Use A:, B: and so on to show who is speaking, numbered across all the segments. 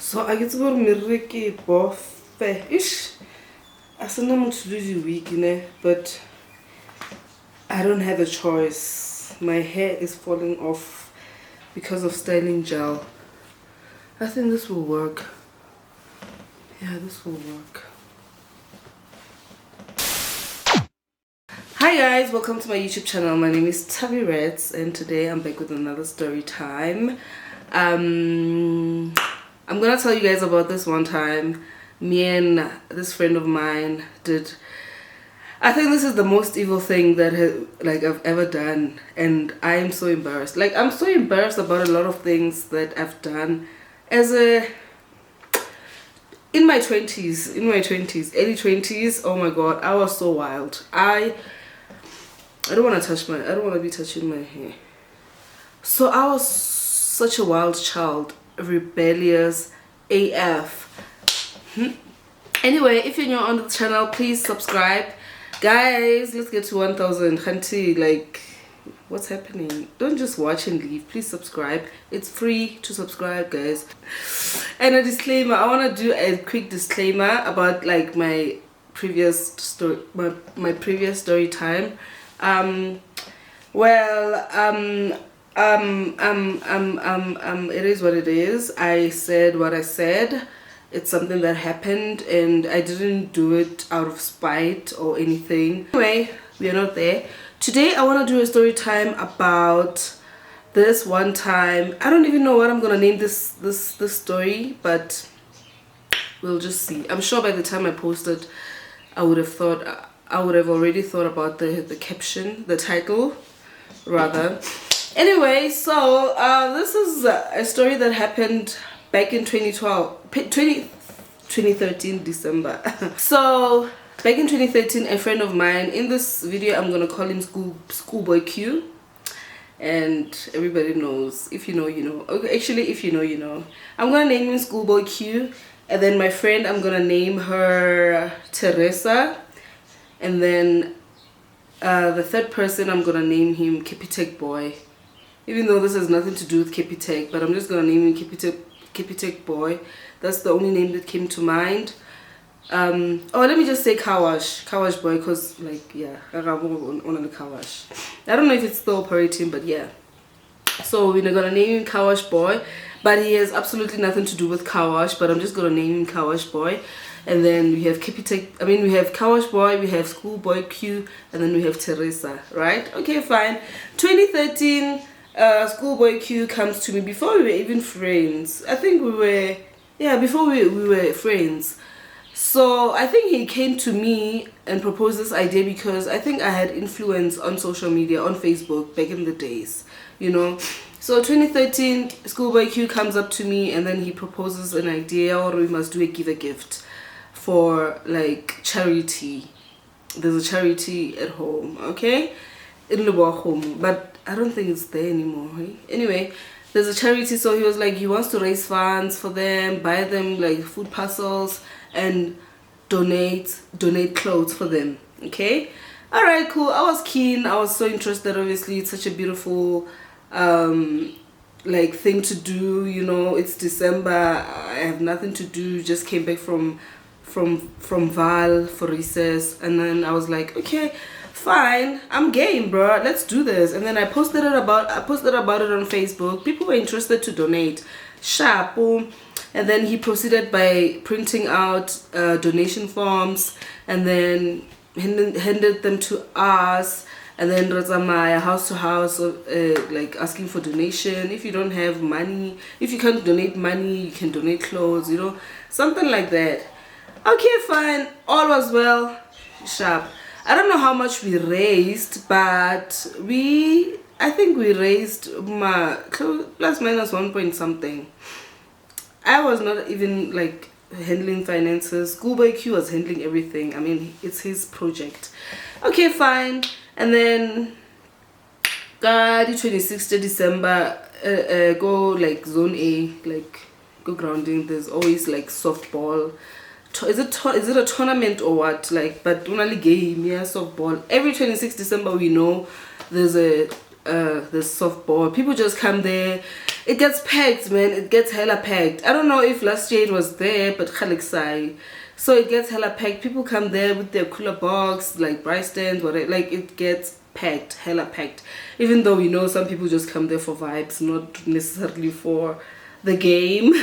A: So I get to go to Miriki Bofe ish. I said I'm to do the week, but I don't have a choice. My hair is falling off because of styling gel. I think this will work. Yeah, this will work. Hi guys, welcome to my YouTube channel. My name is Thabieretz and today I'm back with another story time. I'm gonna tell you guys about this one time me and this friend of mine did. I think this is the most evil thing that I've ever done, and I am so embarrassed. I'm so embarrassed about a lot of things that I've done in my 20s, early 20s. Oh my god, I was so wild. I don't want to be touching my hair. So I was such a wild child, rebellious AF. Anyway, if you're new on the channel, please subscribe. Guys, let's get to 1,000. What's happening? Don't just watch and leave. Please subscribe. It's free to subscribe, guys. And a disclaimer. I want to do a quick disclaimer about my previous story, my previous story time. It is what it is. I said what I said. It's something that happened and I didn't do it out of spite or anything. Anyway, we are not there. Today I want to do a story time about this one time. I don't even know what I'm gonna name this story, but we'll just see. I'm sure by the time I post it, I would have already thought about the caption, the title rather. Anyway, so this is a story that happened back in 2013 December. So back in 2013, a friend of mine, in this video I'm gonna call him Schoolboy Q, and everybody knows. If you know, you know. Okay, actually, if you know, you know. I'm gonna name him Schoolboy Q, and then my friend, I'm gonna name her Teresa, and then the third person, I'm gonna name him Capitec Boy, even though this has nothing to do with Capitec, but I'm just gonna name him Capitec Boy. That's the only name that came to mind. Let me just say Kawash Boy, because yeah, I don't know if it's still operating, but yeah. So we're gonna name him Kawash Boy, but he has absolutely nothing to do with Kawash, but I'm just gonna name him Kawash Boy. And then we have we have Kawash Boy, we have Schoolboy Q, and then we have Teresa, right? Okay, fine. 2013, Schoolboy Q comes to me before we were even friends. I think we were, yeah, before we were friends. So I think he came to me and proposed this idea because I think I had influence on social media, on Facebook back in the days, you know. So 2013, Schoolboy Q comes up to me and then he proposes an idea, or we must do a gift for charity. There's a charity at home, okay, in Leboa home, but I don't think it's there anymore, right? Anyway, there's a charity, so he was like, he wants to raise funds for them, buy them food parcels, and donate clothes for them. Okay, all right, cool. I was keen. I was so interested. Obviously, it's such a beautiful thing to do, you know. It's December, I have nothing to do, just came back from Val for recess, and then I was like, okay, fine, I'm game, bro, let's do this. And then I posted about it on Facebook. People were interested to donate, sharp, boom. And then he proceeded by printing out donation forms and then handed them to us, and then Razamaya house to house, asking for donation. If you don't have money, if you can't donate money, you can donate clothes, you know, something like that. Okay, fine, all was well, sharp. I don't know how much we raised, but I think we raised plus minus 1 point something. I was not even handling finances. Schoolboy Q was handling everything. I mean, it's his project. Okay, fine. And then the 26th of December, go zone A, go grounding. There's always softball. Is it a tournament or what? But only game, yeah, softball. Every 26th December we know there's a this softball. People just come there. It gets packed, man. It gets hella packed. I don't know if last year it was there, but Khaliksai. So it gets hella packed. People come there with their cooler box, like rice stands, whatever. Like it gets packed, hella packed. Even though we know some people just come there for vibes, not necessarily for the game.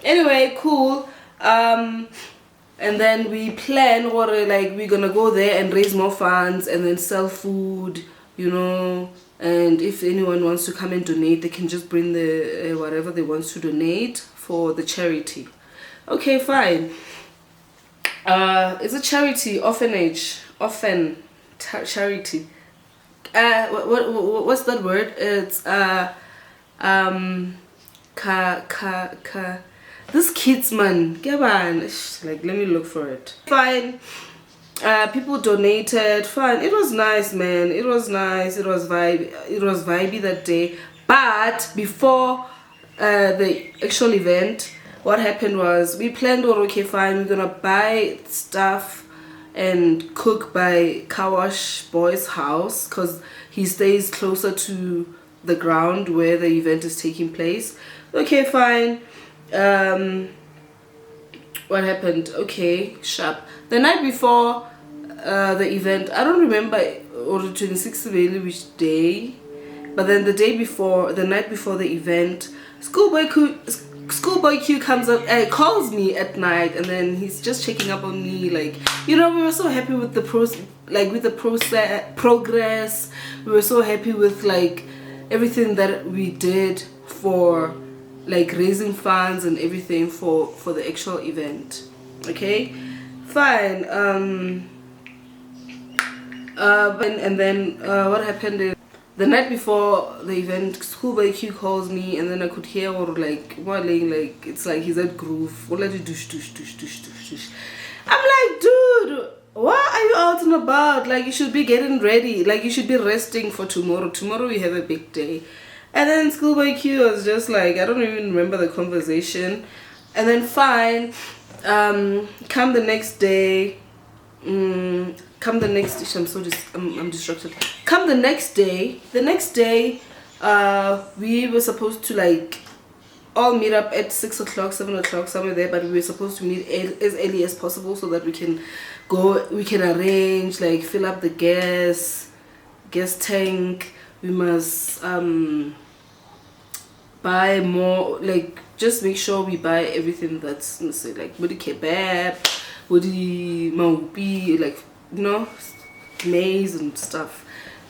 A: Anyway, cool. And then we plan, or like we're gonna go there and raise more funds and then sell food, you know. And if anyone wants to come and donate, they can just bring the whatever they want to donate for the charity. Okay, fine. It's a charity, orphanage, charity. What's that word? It's this kids, man, like, let me look for it. Fine. People donated. Fine. It was nice, man. It was nice. It was vibey that day. But before the actual event, what happened was we planned, okay, fine, we're gonna buy stuff and cook by Kawash Boy's house, because he stays closer to the ground where the event is taking place. Okay, fine. What happened? Okay, sharp. The night before the event, I don't remember, or the 26th really which day, but then the day before, the night before the event, Schoolboy Q comes up, calls me at night, and then he's just checking up on me, like, you know, we were so happy with the progress. We were so happy with like everything that we did for like raising funds and everything for the actual event. Okay, fine. And then what happened is, the night before the event, Schoolboy Q calls me, and then I could hear, or like whirling, like it's like he's at groove. I'm like, dude, what are you out and about? Like, you should be getting ready. Like, you should be resting for tomorrow. Tomorrow we have a big day. And then Schoolboy Q was just like, I don't even remember the conversation. And then fine, come the next day, I'm distracted. Come the next day, we were supposed to like all meet up at 6 o'clock, 7 o'clock, somewhere there, but we were supposed to meet as early as possible so that we can arrange, like fill up the gas tank. We must buy more, like just make sure we buy everything that's necessary, like body kebab, body maupi, like, you know, maize and stuff.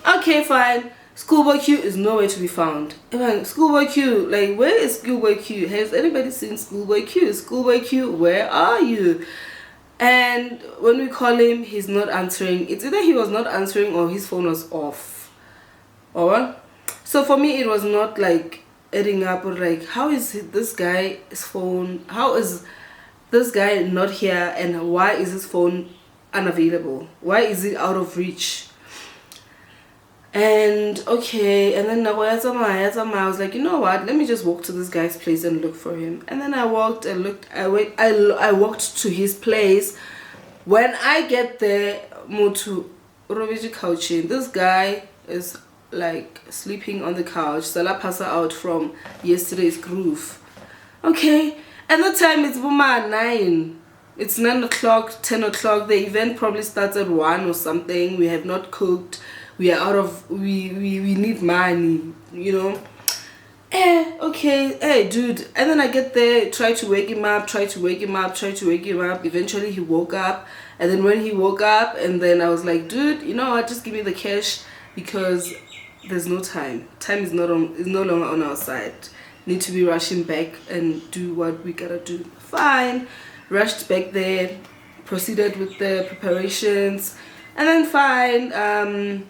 A: Okay, fine. Schoolboy Q is nowhere to be found. Schoolboy Q, like, where is Schoolboy Q? Has anybody seen Schoolboy Q? Schoolboy Q, where are you? And when we call him, he's not answering. It's either he was not answering or his phone was off. Or so for me, it was not like adding up, or like, how is this guy's phone? How is this guy not here, and why is his phone unavailable? Why is it out of reach? And okay, and then I was like, you know what, let me just walk to this guy's place and look for him. And then I walked and looked. I walked to his place. When I get there, Mutu Robiji couching, this guy is like sleeping on the couch. Sala passa out from yesterday's groove. Okay, and the time it's 9. It's 9 o'clock, 10 o'clock. The event probably starts at 1 or something. We have not cooked. We are out of, we need money, you know. Okay, dude. And then I get there, try to wake him up. Eventually he woke up. And then when he woke up, and then I was like, dude, you know what, just give me the cash, because there's no time. Time is no longer on our side. Need to be rushing back and do what we gotta do. Fine. Rushed back there, proceeded with the preparations, and then fine,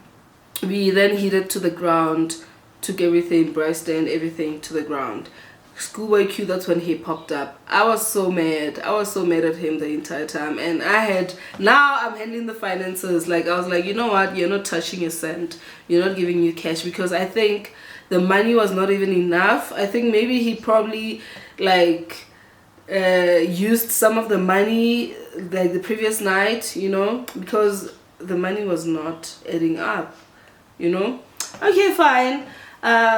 A: we then headed to the ground, took everything, brass stand, everything to the ground. Schoolboy Q, that's when he popped up. I was so mad at him the entire time, and now I'm handling the finances. Like, I was like, you know what, you're not touching a cent, you're not giving you cash, because I think the money was not even enough. I think maybe he probably like used some of the money like the previous night, you know, because the money was not adding up, you know. Okay, fine.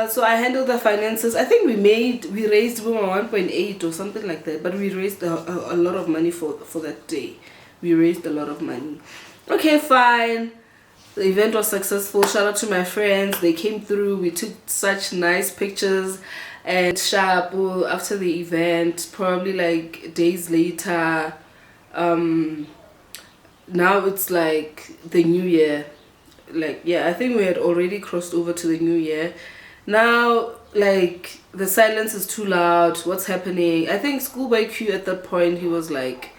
A: So I handled the finances. I think we raised 1.8 or something like that, but we raised a lot of money for that day. We raised a lot of money. Okay, fine. The event was successful. Shout out to my friends. They came through. We took such nice pictures. And sharp after the event, probably like days later, now it's like the new year. Like, yeah, I think we had already crossed over to the new year. Now, like, the silence is too loud. What's happening? I think Schoolboy Q at that point, he was like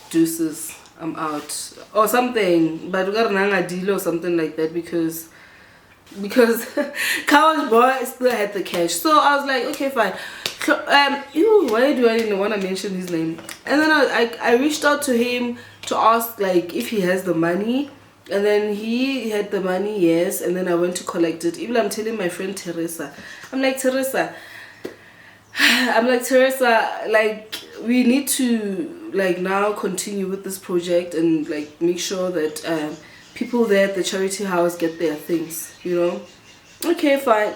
A: deuces, I'm out or something, but we got a deal or something like that because Cowboy Boy still had the cash. So I was like, okay, fine. So, why do I even want to mention his name? And then I reached out to him to ask like if he has the money, and then he had the money, yes. And then I went to collect it. Even I'm telling my friend Teresa, I'm like, Teresa, like we need to like now continue with this project and like make sure that people there at the charity house get their things, you know. Okay, fine.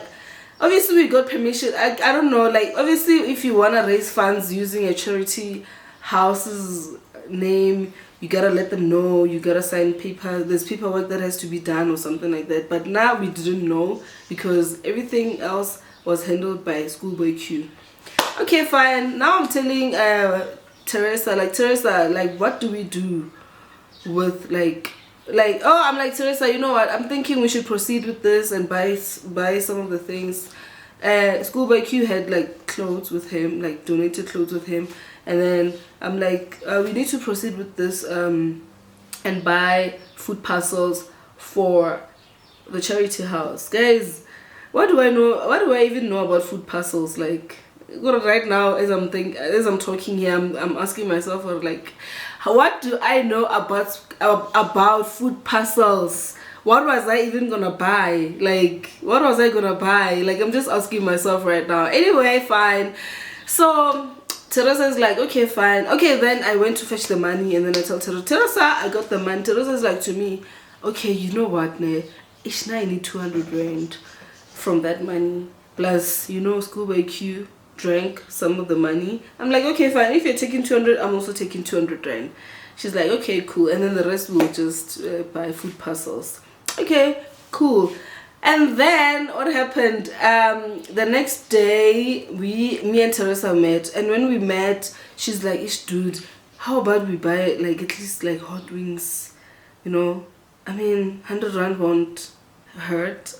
A: Obviously we got permission. I don't know, like obviously if you want to raise funds using a charity house's name, you gotta let them know, you gotta sign paper, there's paperwork that has to be done or something like that. But now we didn't know because everything else was handled by Schoolboy Q. Okay, fine. Now I'm telling Teresa, like what do we do with like oh, I'm like, Teresa, you know what, I'm thinking we should proceed with this and buy some of the things. Schoolboy Q had like clothes with him, like donated clothes with him, and then I'm like, we need to proceed with this and buy food parcels for the charity house. Guys, what do I even know about food parcels? Like right now as I'm talking here, I'm asking myself, or like, what do I know about food parcels? What was I even gonna buy? Like, what was I gonna buy? Like, I'm just asking myself right now. Anyway, fine. So Teresa is like, okay, fine. Okay, then I went to fetch the money, and then I tell Teresa, I got the money. Teresa is like to me, okay, you know what, ne? I need 200 rand from that money. Plus, you know, Schoolboy Q drank some of the money. I'm like, okay, fine. If you're taking 200, I'm also taking 200 rand. She's like, okay, cool. And then the rest will just buy food parcels. Okay, cool. And then what happened? The next day, me and Teresa met. And when we met, she's like, ish, dude, how about we buy like at least like hot wings? You know, I mean, 100 rand won't hurt.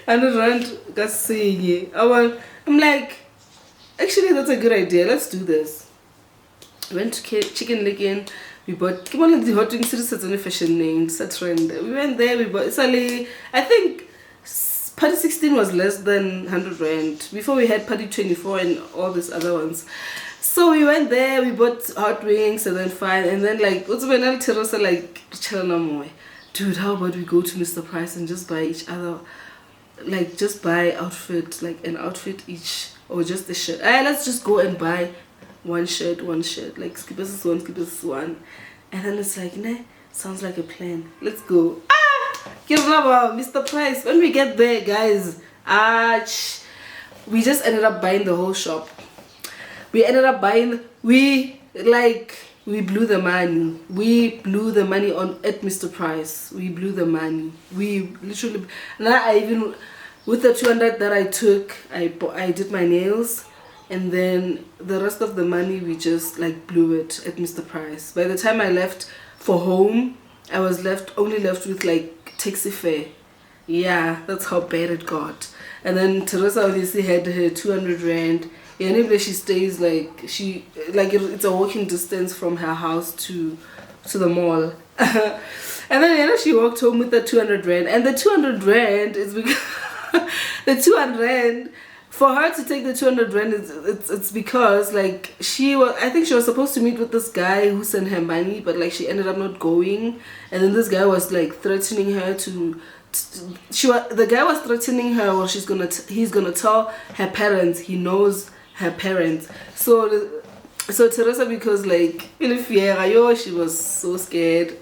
A: 100 rand, I'm like, actually that's a good idea, let's do this. Went to Chicken Licken, we bought the hot wings. It's a fashion name, it's a trend. We went there, we bought I think Party 16 was less than 100 rand before we had Party 24 and all these other ones. So we went there, we bought hot wings, and then fine, and then like what's when I tell us like, dude, how about we go to Mr. Price and just buy each other, like just buy outfit, like an outfit each, or just a shirt. Let's just go and buy one shirt, like skippers one. And then it's like, nah, sounds like a plan, let's go. Mr. Price. When we get there, guys, we just ended up buying the whole shop. We ended up buying, we blew the money. We blew the money at Mr. Price. We blew the money. We literally, now I even, with the 200 that I took, I did my nails, and then the rest of the money we just like blew it at Mr. Price. By the time I left for home, I was only left with like taxi fare. Yeah, that's how bad it got. And then Teresa obviously had her 200 rand. Yeah, and even she stays it's a walking distance from her house to the mall. And then she walked home with the 200 rand. And the 200 rand is because the 200 rand, for her to take the 200 rand, it's because like I think she was supposed to meet with this guy who sent her money, but like she ended up not going. And then this guy was like threatening her the guy was threatening her, or he's gonna tell her parents. He knows her parents. So So Teresa, because like yo, she was so scared.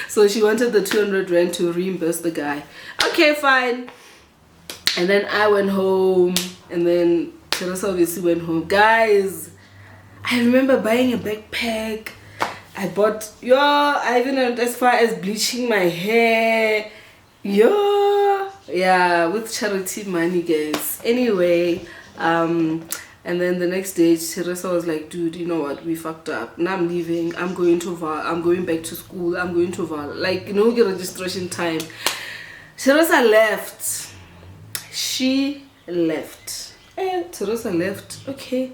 A: So she wanted the 200 rand to reimburse the guy. Okay, fine. And then I went home, and then Teresa obviously went home. Guys, I remember buying a backpack. I even went as far as bleaching my hair. Yeah, with charity money, guys. Anyway, and then the next day, Teresa was like, dude, you know what? We fucked up. Now I'm leaving. I'm going to Val. I'm going back to school. I'm going to Val. Like, get registration time. Teresa left. She left. And Teresa left. Okay.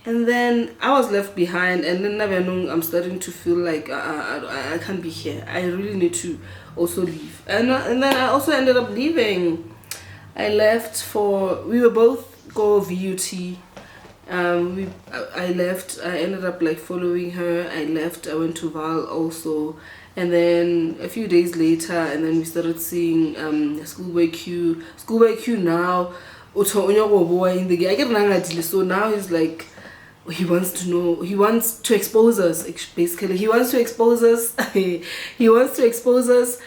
A: And then I was left behind. And then I'm starting to feel like I can't be here. I really need to also leave. And then I also ended up leaving. I left we were both go VUT. I left. I ended up like following her. I left. I went to Val also, and then a few days later, and then we started seeing Schoolboy Q. Schoolboy Q now. So now he's like, he wants to know. He wants to expose us. Basically, he wants to expose us. He wants to expose us.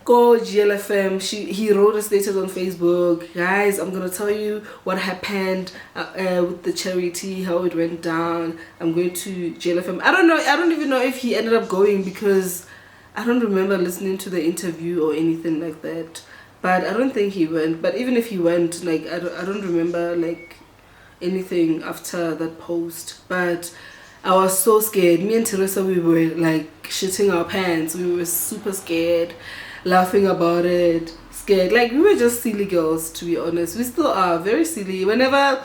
A: Go GLFM. He wrote a status on Facebook. Guys, I'm gonna tell you what happened with the charity, how it went down. I'm going to GLFM. I don't know. I don't even know if he ended up going, because I don't remember listening to the interview or anything like that. But I don't think he went. But even if he went, like I don't remember like anything after that post. But I was so scared. Me and Teresa, we were like shitting our pants. We were super scared, laughing about it, scared. Like, we were just silly girls, to be honest. We still are very silly. Whenever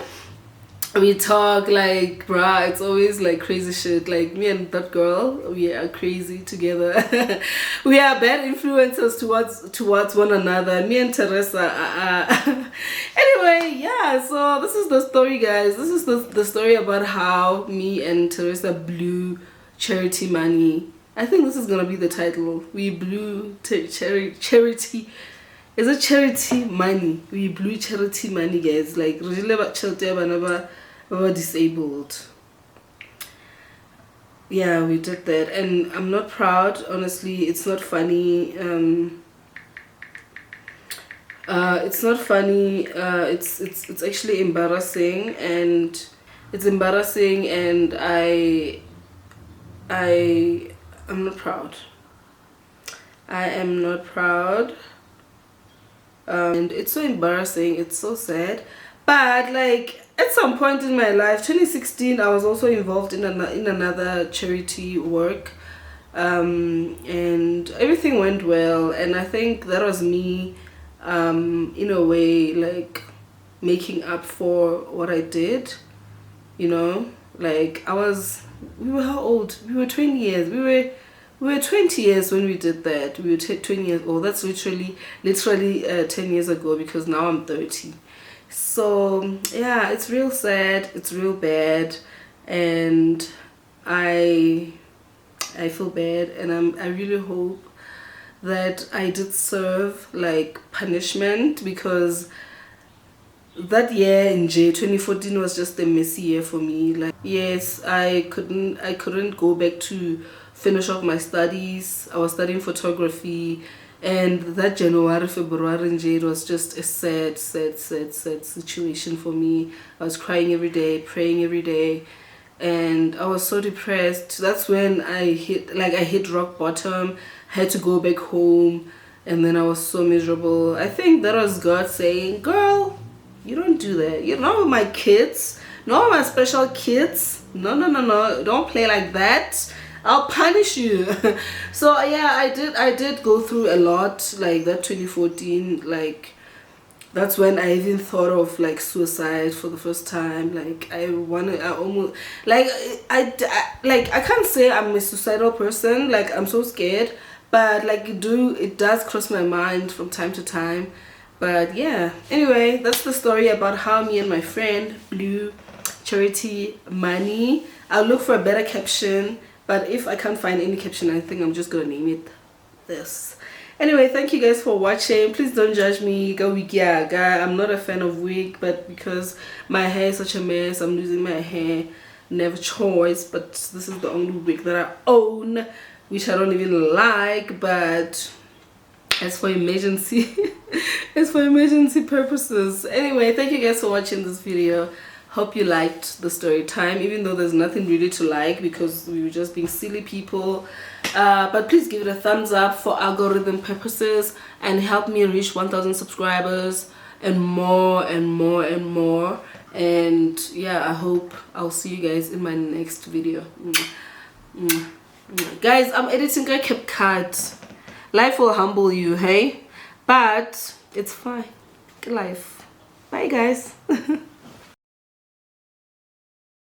A: we talk, like, bruh, it's always like crazy shit. Like, me and that girl, we are crazy together. We are bad influences towards one another. Me and Teresa Anyway, yeah, so this is the story, guys. This is the story about how me and Teresa blew charity money. I think this is gonna be the title. We blew charity. Is it charity money? We blew charity money, guys. Like, really about charity, never disabled. Yeah, we did that, and I'm not proud. Honestly, it's not funny. It's not funny. It's actually embarrassing, and it's embarrassing, and I'm not proud. I am not proud. And it's so embarrassing. It's so sad. But like, at some point in my life, 2016, I was also involved in another charity work. And everything went well. And I think that was me, in a way, like, making up for what I did. Like, we were how old? We were 20 years. We were 20 years when we did that. We were 20 years old. That's literally 10 years ago, because now I'm 30. So yeah, it's real sad. It's real bad, and I feel bad, and I really hope that I did serve like punishment, because that year in J 2014 was just a messy year for me. Like, yes, I couldn't go back to finish off my studies. I was studying photography, and that January, February in J, it was just a sad situation for me. I was crying every day, praying every day, and I was so depressed. That's when I hit rock bottom. I had to go back home, and then I was so miserable. I think that was God saying, girl, you don't do that. You're not with my kids, not my special kids. No, don't play like that. I'll punish you. So yeah, I did go through a lot. Like, that 2014, like, that's when I even thought of like suicide for the first time. Like, I almost, like, I can't say I'm a suicidal person. Like, I'm so scared, but like, it does cross my mind from time to time. But yeah, anyway, that's the story about how me and my friend blew charity money. I'll look for a better caption, but if I can't find any caption, I think I'm just gonna name it this. Anyway, thank you guys for watching. Please don't judge me. I'm not a fan of wig, but because my hair is such a mess, I'm losing my hair. never choice, but this is the only wig that I own, which I don't even like, but it's for emergency. It's for emergency purposes. Anyway, thank you guys for watching this video. Hope you liked the story time, even though there's nothing really to like because we were just being silly people. But please give it a thumbs up for algorithm purposes and help me reach 1,000 subscribers and more and more and more. And yeah, I hope I'll see you guys in my next video. Guys, I'm editing a CapCut. Life will humble you, hey? But it's fine. Life. Bye, guys.